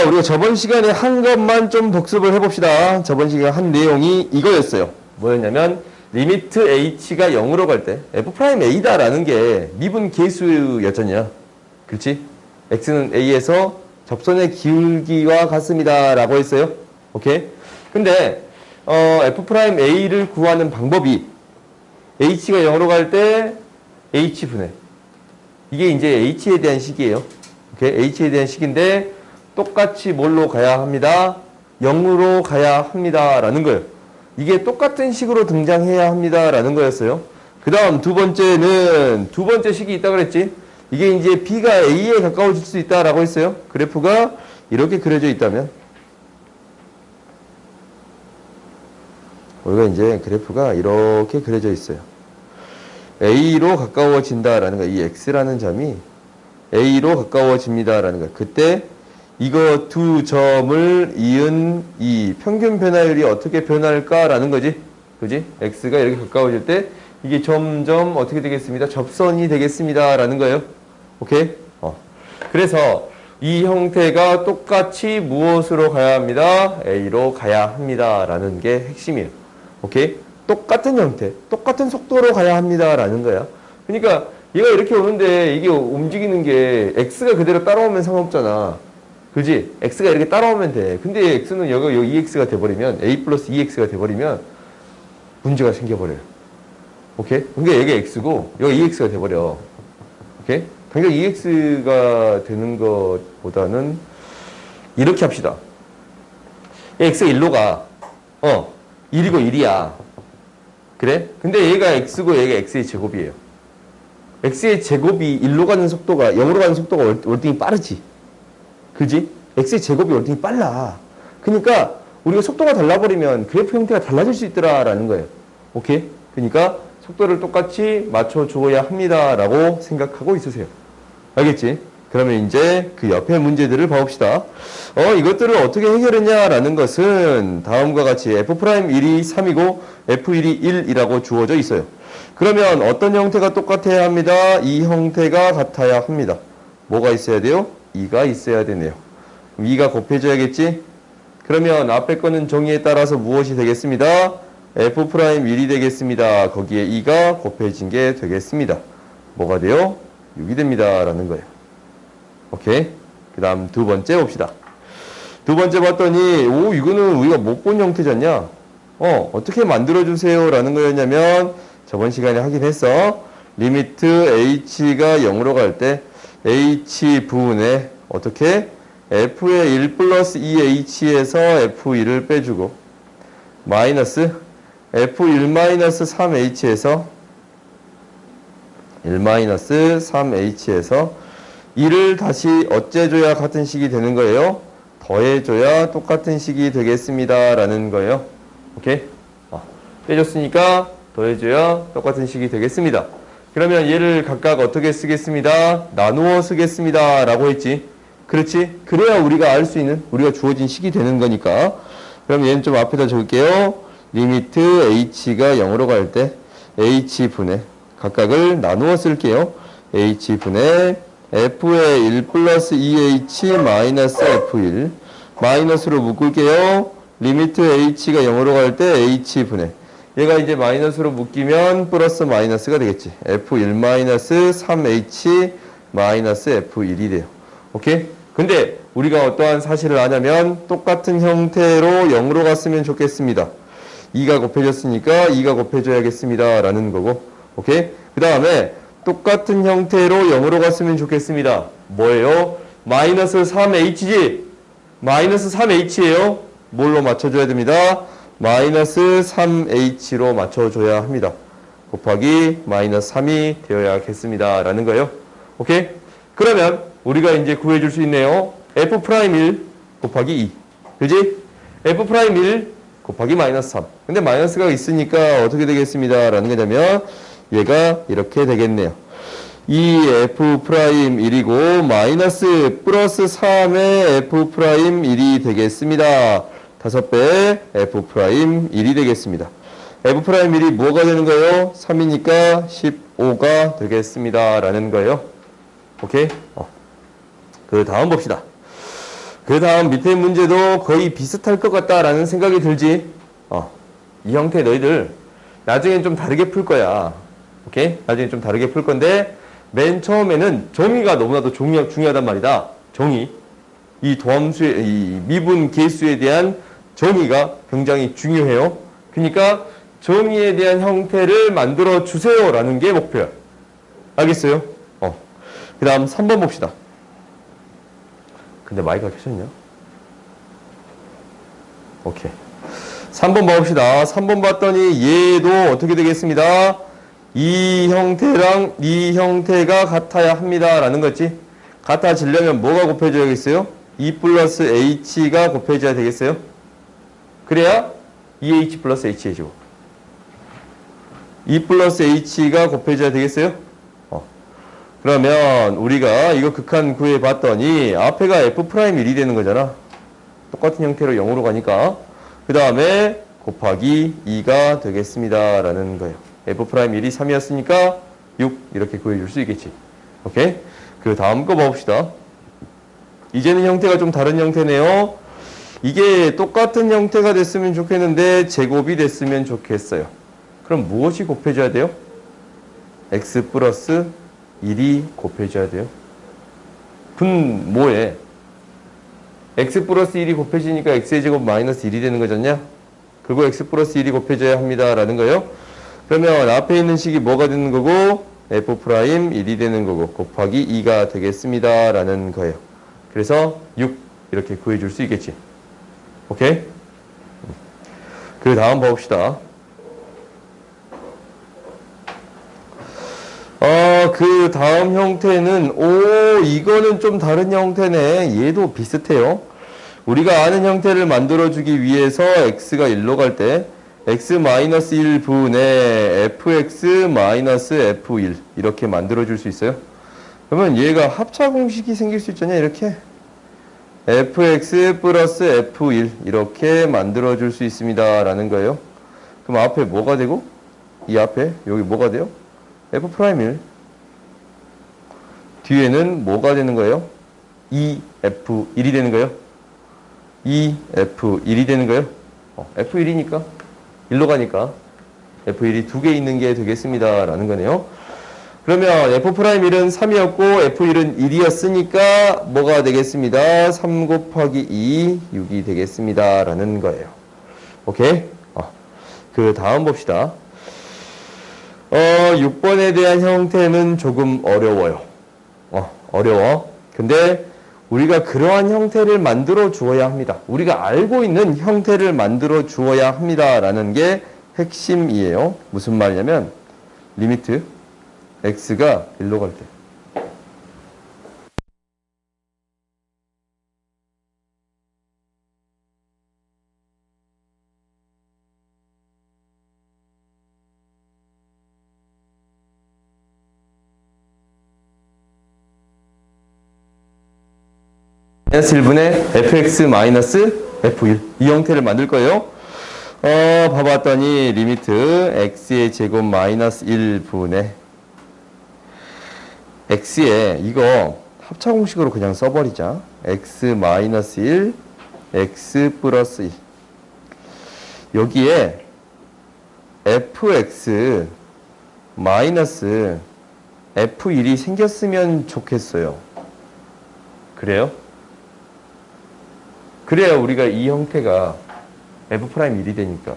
우리가 저번 시간에 한 것만 좀 복습을 해봅시다. 저번 시간에 한 내용이 이거였어요. 뭐였냐면 리미트 h가 0으로 갈 때 f'a다라는 게 미분 계수였잖냐. 그렇지? x는 a에서 접선의 기울기와 같습니다 라고 했어요. 오케이? 근데 f'a를 구하는 방법이 h가 0으로 갈 때 h분의 이게 이제 h에 대한 식이에요. 오케이? h에 대한 식인데 똑같이 뭘로 가야 합니다? 0으로 가야 합니다 라는 거예요. 이게 똑같은 식으로 등장해야 합니다 라는 거였어요. 그 다음 두 번째는 두 번째 식이 있다고 그랬지. 이게 이제 b가 a에 가까워질 수 있다라고 했어요. 그래프가 이렇게 그려져 있다면 우리가 이제 그래프가 이렇게 그려져 있어요. a로 가까워진다라는 거야. 이 x라는 점이 a로 가까워집니다라는 거야. 그때 이거 두 점을 이은 이 평균 변화율이 어떻게 변할까라는 거지. 그지? x가 이렇게 가까워질 때 이게 점점 어떻게 되겠습니다? 접선이 되겠습니다 라는 거예요. 오케이? 그래서 이 형태가 똑같이 무엇으로 가야 합니다? a로 가야 합니다 라는 게 핵심이에요. 오케이? 똑같은 형태, 똑같은 속도로 가야 합니다 라는 거야. 그러니까 얘가 이렇게 오는데 이게 움직이는 게 x가 그대로 따라오면 상관없잖아. 그지? x가 이렇게 따라오면 돼. 근데 x는 여기 ex가 돼버리면 a 플러스 2x가 돼버리면 문제가 생겨버려요. 오케이? 그러니까 여기 x고 여기 2x가 돼버려. 오케이? 당장 2x가 되는 것보다는 이렇게 합시다. x가 1로 가. 1이고 1이야. 그래? 근데 얘가 x고 얘가 x의 제곱이에요. x의 제곱이 1로 가는 속도가 0으로 가는 속도가 월등히 빠르지. 그지? x의 제곱이 월등히 빨라. 그러니까 우리가 속도가 달라버리면 그래프 형태가 달라질 수 있더라라는 거예요. 오케이? 그러니까 속도를 똑같이 맞춰주어야 합니다라고 생각하고 있으세요. 알겠지? 그러면 이제 그 옆에 문제들을 봐봅시다. 이것들을 어떻게 해결했냐라는 것은 다음과 같이 f'1이 3이고 f1이 1이라고 주어져 있어요. 그러면 어떤 형태가 똑같아야 합니다. 이 형태가 같아야 합니다. 뭐가 있어야 돼요? 2가 있어야 되네요. 2가 곱해져야겠지? 그러면 앞에 거는 정의에 따라서 무엇이 되겠습니다? f'1이 되겠습니다. 거기에 2가 곱해진 게 되겠습니다. 뭐가 돼요? 6이 됩니다. 라는 거예요. 오케이? 그 다음 두 번째 봅시다. 두 번째 봤더니 이거는 우리가 못 본 형태잖냐? 어떻게 만들어주세요? 라는 거였냐면 저번 시간에 하긴 했어. 리미트 h가 0으로 갈 때 h분의 어떻게? f의 1 플러스 2h에서 f1을 빼주고 마이너스 f1 마이너스 3h에서 1 마이너스 3h에서 2를 다시 어째줘야 같은 식이 되는 거예요? 더해줘야 똑같은 식이 되겠습니다 라는 거예요. 오케이? 빼줬으니까 더해줘야 똑같은 식이 되겠습니다. 그러면 얘를 각각 어떻게 쓰겠습니다? 나누어 쓰겠습니다 라고 했지. 그렇지? 그래야 우리가 알 수 있는 우리가 주어진 식이 되는 거니까. 그럼 얘는 좀 앞에다 적을게요. 리미트 h가 0으로 갈 때 h분의 각각을 나누어 쓸게요. h분의 f의 1 플러스 2h 마이너스 f1 마이너스로 묶을게요. 리미트 h가 0으로 갈 때 h분의 얘가 이제 마이너스로 묶이면 플러스 마이너스가 되겠지. f1 마이너스 3h 마이너스 f1이 돼요. 오케이? 근데 우리가 어떠한 사실을 아냐면 똑같은 형태로 0으로 갔으면 좋겠습니다. 2가 곱해졌으니까 2가 곱해줘야겠습니다 라는 거고. 오케이? 그 다음에 똑같은 형태로 0으로 갔으면 좋겠습니다. 뭐예요? 마이너스 3h지? 마이너스 3h예요. 뭘로 맞춰줘야 됩니다? 마이너스 3h로 맞춰줘야 합니다. 곱하기 마이너스 3이 되어야겠습니다 라는 거예요. 오케이? 그러면 우리가 이제 구해줄 수 있네요. f'1 곱하기 2. 그지? f'1 곱하기 마이너스 3. 근데 마이너스가 있으니까 어떻게 되겠습니다 라는 거냐면 얘가 이렇게 되겠네요. 이 f'1이고 마이너스 플러스 3의 f'1이 되겠습니다. 5배 f'1이 되겠습니다. f'1이 뭐가 되는 거예요? 3이니까 15가 되겠습니다 라는 거예요. 오케이? 그 다음 봅시다. 그 다음 밑에 문제도 거의 비슷할 것 같다라는 생각이 들지. 이 형태 너희들 나중엔 좀 다르게 풀 거야. 오케이? 나중에 좀 다르게 풀 건데 맨 처음에는 정의가 너무나도 중요하단 말이다. 정의. 이 도함수의 이 미분 계수에 대한 정의가 굉장히 중요해요. 그러니까 정의에 대한 형태를 만들어 주세요라는 게 목표야. 알겠어요? 그 다음 3번 봅시다. 근데 마이크가 켜졌냐? 오케이. 3번 봐봅시다. 3번 봤더니 얘도 어떻게 되겠습니다? 이 형태랑 이 형태가 같아야 합니다. 라는 거지. 같아지려면 뭐가 곱해져야겠어요? 2 플러스 h가 곱해져야 되겠어요? 그래야 2h 플러스 h해지고 2 플러스 h가 곱해져야 되겠어요? 그러면 우리가 이거 극한 구해 봤더니 앞에가 f'1이 되는 거잖아. 똑같은 형태로 0으로 가니까 그 다음에 곱하기 2가 되겠습니다. 라는 거예요. f'1이 3이었으니까 6 이렇게 구해줄 수 있겠지. 오케이? 그 다음 거 봅시다. 이제는 형태가 좀 다른 형태네요. 이게 똑같은 형태가 됐으면 좋겠는데 제곱이 됐으면 좋겠어요. 그럼 무엇이 곱해져야 돼요? x 플러스 1이 곱해져야 돼요. 분모에 x 플러스 1이 곱해지니까 x의 제곱 마이너스 1이 되는 거잖냐? 그리고 x 플러스 1이 곱해져야 합니다. 라는 거예요. 그러면 앞에 있는 식이 뭐가 되는 거고 f 프라임 1이 되는 거고 곱하기 2가 되겠습니다. 라는 거예요. 그래서 6 이렇게 구해줄 수 있겠지. 오케이? 그 다음 봅시다. 그 다음 형태는 이거는 좀 다른 형태네. 얘도 비슷해요. 우리가 아는 형태를 만들어주기 위해서 x가 1로 갈 때 x-1분의 fx-f1 이렇게 만들어줄 수 있어요. 그러면 얘가 합차 공식이 생길 수 있잖아요. 이렇게 fx 플러스 f1 이렇게 만들어줄 수 있습니다. 라는 거예요. 그럼 앞에 뭐가 되고 이 앞에 여기 뭐가 돼요? f'1 뒤에는 뭐가 되는 거예요? 2f1이 되는 거예요. 2f1이 되는 거예요. f1이니까 1로 가니까 f1이 두 개 있는 게 되겠습니다. 라는 거네요. 그러면 f'1은 3이었고 f1은 1이었으니까 뭐가 되겠습니다. 3 곱하기 2, 6이 되겠습니다. 라는 거예요. 오케이? 그 다음 봅시다. 6번에 대한 형태는 조금 어려워요. 어려워. 근데 우리가 그러한 형태를 만들어 주어야 합니다. 우리가 알고 있는 형태를 만들어 주어야 합니다. 라는 게 핵심이에요. 무슨 말이냐면 리미트 x가 1로 갈 때 마이너스 1분의 fx 마이너스 f1 이 형태를 만들 거예요. 봐봤더니 리미트 x의 제곱 마이너스 1분의 x에 이거 합차 공식으로 그냥 써버리자. x 마이너스 1 x 플러스 1 여기에 fx 마이너스 f1이 생겼으면 좋겠어요. 그래요? 그래야 우리가 이 형태가 f'1이 되니까.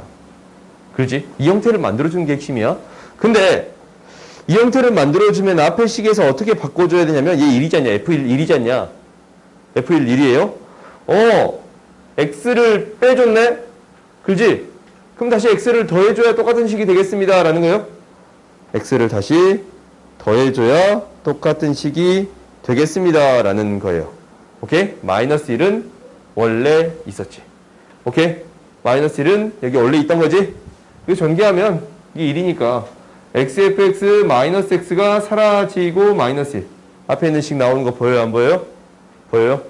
그렇지? 이 형태를 만들어주는 게 핵심이야. 근데 이 형태를 만들어주면 앞에 식에서 어떻게 바꿔줘야 되냐면 얘 1이지 않냐? f1 1이지 않냐? f1 1이에요? x를 빼줬네? 그렇지? 그럼 다시 x를 더해줘야 똑같은 식이 되겠습니다. 라는 거예요. x를 다시 더해줘야 똑같은 식이 되겠습니다. 라는 거예요. 오케이? 마이너스 1은 원래 있었지. 오케이? 마이너스 1은 여기 원래 있던 거지? 이거 전개하면 이게 1이니까 xfx 마이너스 x가 사라지고 마이너스 1. 앞에 있는 식 나오는 거 보여요? 안 보여요? 보여요?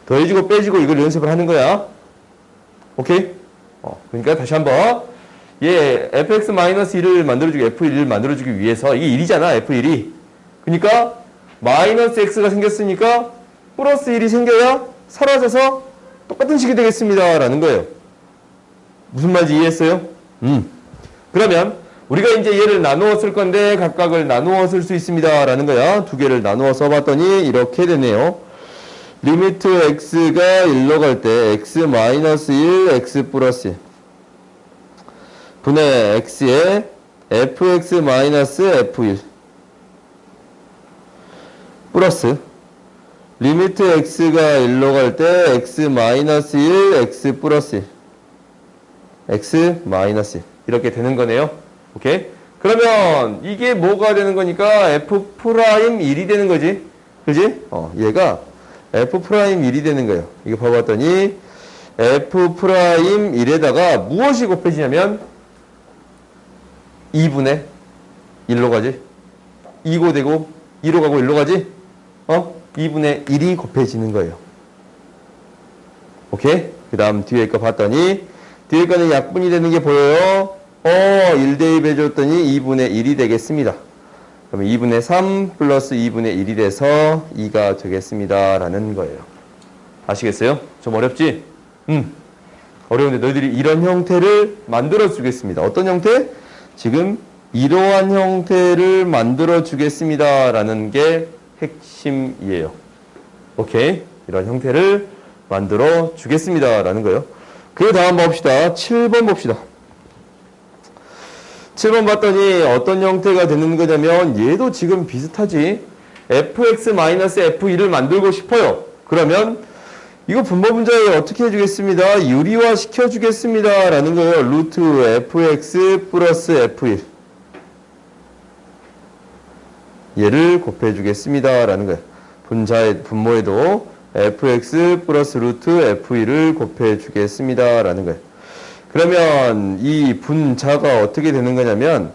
더해지고 빼지고 이걸 연습을 하는 거야. 오케이? 그러니까 다시 한번 얘 fx 마이너스 1을 만들어주기 f1을 만들어주기 위해서 이게 1이잖아. f1이. 그러니까 마이너스 x가 생겼으니까 플러스 1이 생겨야 사라져서 똑같은 식이 되겠습니다. 라는 거예요. 무슨 말인지 이해했어요? 그러면 우리가 이제 얘를 나누어 쓸 건데 각각을 나누어 쓸 수 있습니다. 라는 거야. 두 개를 나누어 써봤더니 이렇게 되네요. 리미트 x가 1로 갈 때 x-1, x 플러스 1 분의 x에 fx-f1 플러스 리미트 x가 1로 갈 때 x-1, x 플러스 1 x-1 이렇게 되는 거네요. 오케이? 그러면 이게 뭐가 되는 거니까 f'1이 되는 거지. 그지? 얘가 f'1이 되는 거예요. 이거 봐봤더니 f'1에다가 무엇이 곱해지냐면 2분의 1로 가지. 2고 되고 2로 가고 1로 가지. 2분의 1이 곱해지는 거예요. 오케이? 그 다음 뒤에 거 봤더니 뒤에 거는 약분이 되는 게 보여요. 1 대입해 줬더니 2분의 1이 되겠습니다. 그러면 2분의 3 플러스 2분의 1이 돼서 2가 되겠습니다. 라는 거예요. 아시겠어요? 좀 어렵지? 어려운데 너희들이 이런 형태를 만들어 주겠습니다. 어떤 형태? 지금 이러한 형태를 만들어 주겠습니다. 라는 게 핵심이에요. 오케이? 이런 형태를 만들어 주겠습니다. 라는 거예요. 그 다음 봅시다. 7번 봅시다. 7번 봤더니 어떤 형태가 되는 거냐면 얘도 지금 비슷하지. fx-f1을 만들고 싶어요. 그러면 이거 분모 분자에 어떻게 해주겠습니다. 유리화 시켜주겠습니다. 라는 거예요. 루트 fx 플러스 f1 얘를 곱해주겠습니다. 라는 거예요. 분모에도 fx 플러스 루트 f1을 곱해주겠습니다. 라는 거예요. 그러면 이 분자가 어떻게 되는 거냐면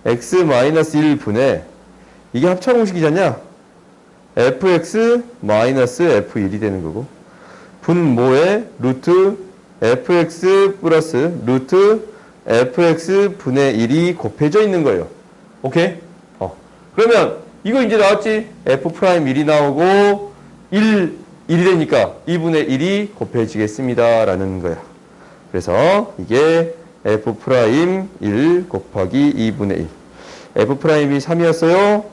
x-1분의 이게 합차공식이잖냐? fx-f1이 되는 거고 분모에 루트 fx 플러스 루트 fx 분의 1이 곱해져 있는 거예요. 오케이? 그러면 이거 이제 나왔지? f'1이 나오고 1이 되니까 2분의 1이 곱해지겠습니다. 라는 거야. 그래서 이게 f'1 곱하기 2분의 1. f'이 3이었어요.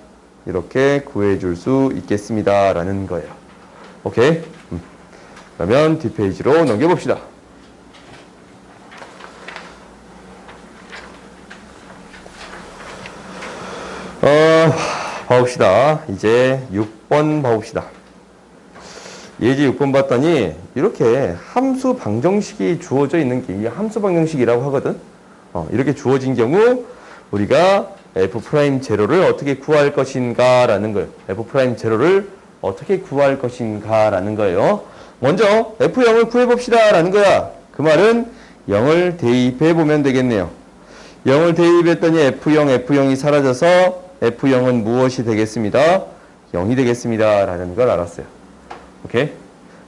이렇게 구해줄 수 있겠습니다. 라는 거예요. 오케이? 그러면 뒷페이지로 넘겨봅시다. 봐봅시다. 이제 6번 봐봅시다. 예제 6번 봤더니 이렇게 함수 방정식이 주어져 있는 게 이 함수 방정식이라고 하거든. 이렇게 주어진 경우 우리가 f'0를 어떻게 구할 것인가 라는 거예요. f'0를 어떻게 구할 것인가 라는 거예요. 먼저 f0을 구해봅시다 라는 거야. 그 말은 0을 대입해 보면 되겠네요. 0을 대입했더니 f0이 사라져서 f0은 무엇이 되겠습니다? 0이 되겠습니다 라는 걸 알았어요. 오케이?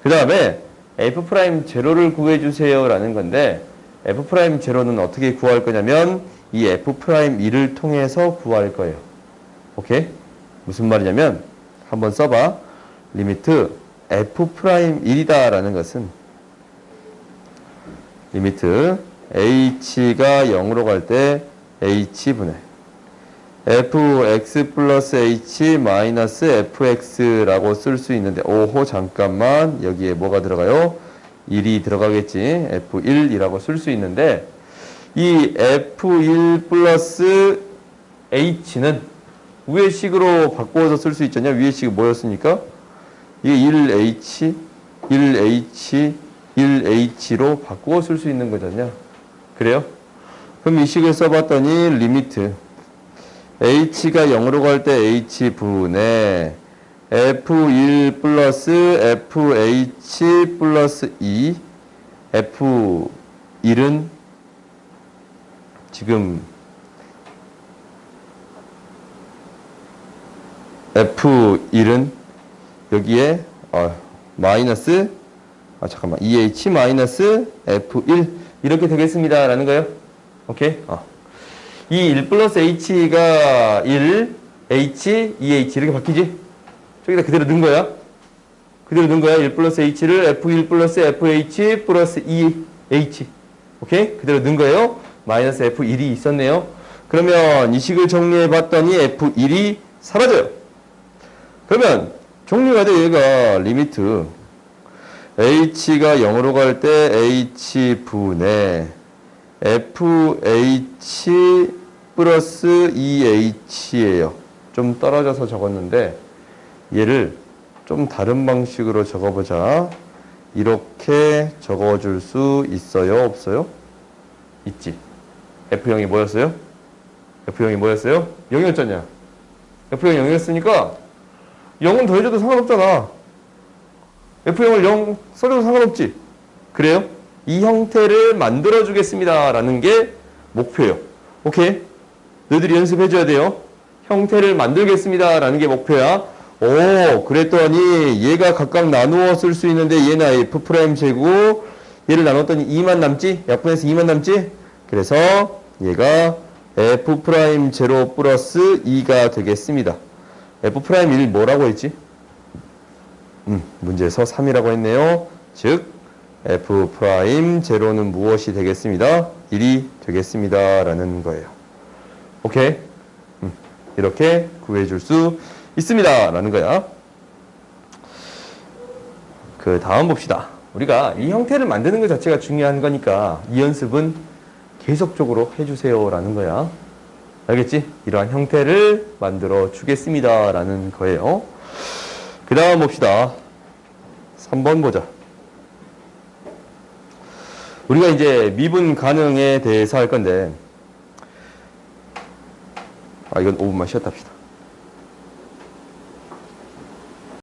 그 다음에 f'0를 구해주세요 라는 건데 f'0는 어떻게 구할 거냐면 이 f'1을 통해서 구할 거예요. 오케이? 무슨 말이냐면 한번 써봐. 리미트 f'1이다 라는 것은 리미트 h가 0으로 갈 때 h분의 fx 플러스 h 마이너스 fx라고 쓸 수 있는데 오호 잠깐만 여기에 뭐가 들어가요? 1이 들어가겠지. f1이라고 쓸 수 있는데 이 f1 플러스 h는 위의 식으로 바꾸어서 쓸 수 있잖냐. 위의 식이 뭐였으니까 이게 1h 1h 1h로 바꾸어 쓸 수 있는 거잖냐. 그래요? 그럼 이 식을 써봤더니 리미트 h가 0으로 갈 때 h분의 f1 플러스 fh 플러스 2 f1은 지금 f1은 여기에 마이너스 잠깐만 2h 마이너스 f1 이렇게 되겠습니다 라는 거예요. 오케이? 이 1 플러스 h가 1 h 2h 이렇게 바뀌지? 저기다 그대로 넣은 거야. 그대로 넣은 거야. 1 플러스 h를 f1 플러스 fh 플러스 2h. 오케이? 그대로 넣은 거예요. 마이너스 f1이 있었네요. 그러면 이 식을 정리해 봤더니 f1이 사라져요. 그러면 정리가 돼. 얘가 리미트 h가 0으로 갈 때 h분의 fh 플러스 2h예요. 좀 떨어져서 적었는데 얘를 좀 다른 방식으로 적어보자. 이렇게 적어줄 수 있어요? 없어요? 있지. F0이 뭐였어요? F0이 뭐였어요? 0이었잖냐? F0이 0이었으니까 0은 더해줘도 상관없잖아. F0을 0 써줘도 상관없지. 그래요? 이 형태를 만들어주겠습니다. 라는 게 목표예요. 오케이? 너희들이 연습해줘야 돼요. 형태를 만들겠습니다. 라는 게 목표야. 오, 그랬더니 얘가 각각 나누어 쓸 수 있는데 얘는 F' 제곱, 얘를 나눴더니 2만 남지? 약분해서 2만 남지? 그래서 얘가 F' 제로 플러스 2가 되겠습니다. F'1 뭐라고 했지? 문제에서 3이라고 했네요. 즉 F' 제로는 무엇이 되겠습니다? 1이 되겠습니다. 라는 거예요. 오케이? 이렇게 구해줄 수 있습니다. 라는 거야. 그 다음 봅시다. 우리가 이 형태를 만드는 것 자체가 중요한 거니까 이 연습은 계속적으로 해주세요. 라는 거야. 알겠지? 이러한 형태를 만들어 주겠습니다. 라는 거예요. 그 다음 봅시다. 3번 보자. 우리가 이제 미분 가능에 대해서 할 건데, 이건 5분만 쉬었다 합시다.